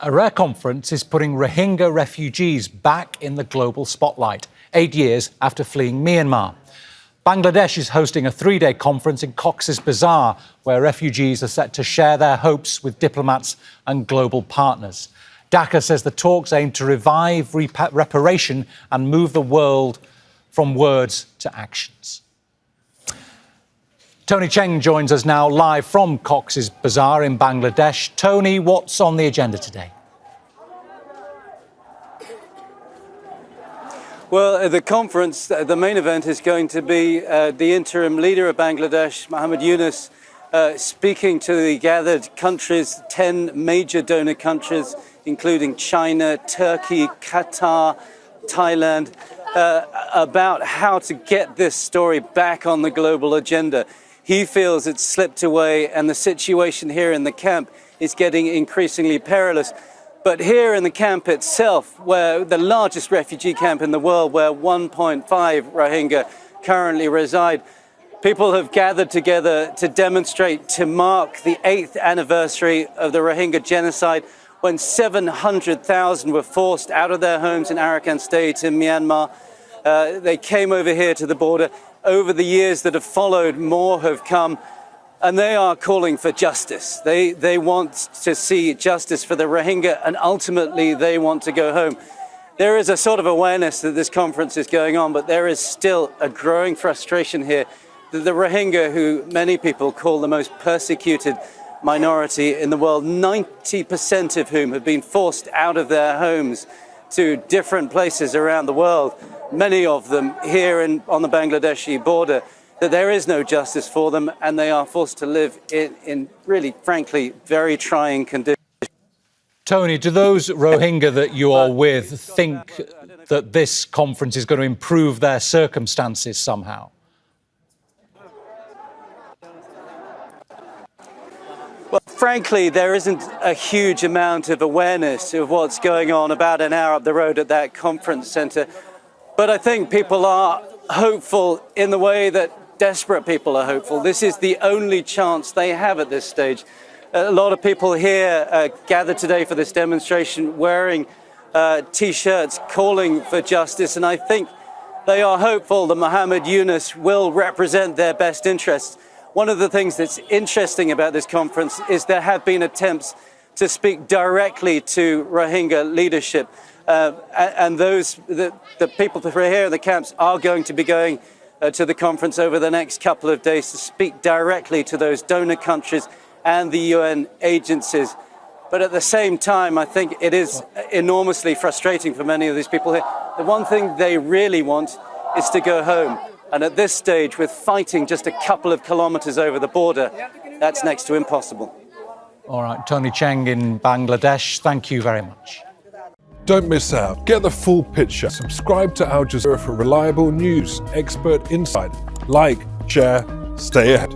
A rare conference is putting Rohingya refugees back in the global spotlight, 8 years after fleeing Myanmar. Bangladesh is hosting a 3-day conference in Cox's Bazar, where refugees are set to share their hopes with diplomats and global partners. Dhaka says the talks aim to revive reparation and move the world from words to actions. Tony Cheng joins us now live from Cox's Bazar in Bangladesh. Tony, what's on the agenda today? Well, the conference, the main event is going to be the interim leader of Bangladesh, 𝴚𝴜𝐴𝑚𝴜𝐴𝑑𝐼, speaking to the gathered countries, 10 major donor countries, including China, Turkey, Qatar, Thailand, about how to get this story back on the global agenda. He feels it's slipped away and the situation here in the camp is getting increasingly perilous. But here in the camp itself, where the largest refugee camp in the world, where 1.5 Rohingya currently reside, people have gathered together to demonstrate, to mark the 8th anniversary of the Rohingya genocide, when 700,000 were forced out of their homes in 𝴌𝴜𝐴ṛ state in Myanmar. They came over here to the border. Over the years that have followed, more have come. And they are calling for justice. They want to see justice for the Rohingya, and ultimately they want to go home. There is a sort of awareness that this conference is going on, but there is still a growing frustration here that the Rohingya, who many people call the most persecuted minority in the world, 90% of whom have been forced out of their homes to different places around the world, many of them here on the Bangladeshi border, that there is no justice for them and they are forced to live in really, frankly, very trying conditions. Tony, do those Rohingya that you are with think that this conference is going to improve their circumstances somehow? Well, frankly, there isn't a huge amount of awareness of what's going on about an hour up the road at that conference centre. But I think people are hopeful in the way that desperate people are hopeful. This is the only chance they have at this stage. A lot of people here gathered today for this demonstration wearing T-shirts calling for justice, and I think they are hopeful that Muhammad Yunus will represent their best interests. One of the things that's interesting about this conference is there have been attempts to speak directly to Rohingya leadership, and the people who are here in the camps are going to be going to the conference over the next couple of days to speak directly to those donor countries and the UN agencies. But at the same time, I think it is enormously frustrating for many of these people here. The one thing they really want is to go home. And at this stage, with fighting just a couple of kilometers over the border, that's next to impossible. All right, Tony Cheng in Bangladesh, thank you very much. Don't miss out. Get the full picture. Subscribe to Al Jazeera for reliable news, expert insight. Like, share, stay ahead.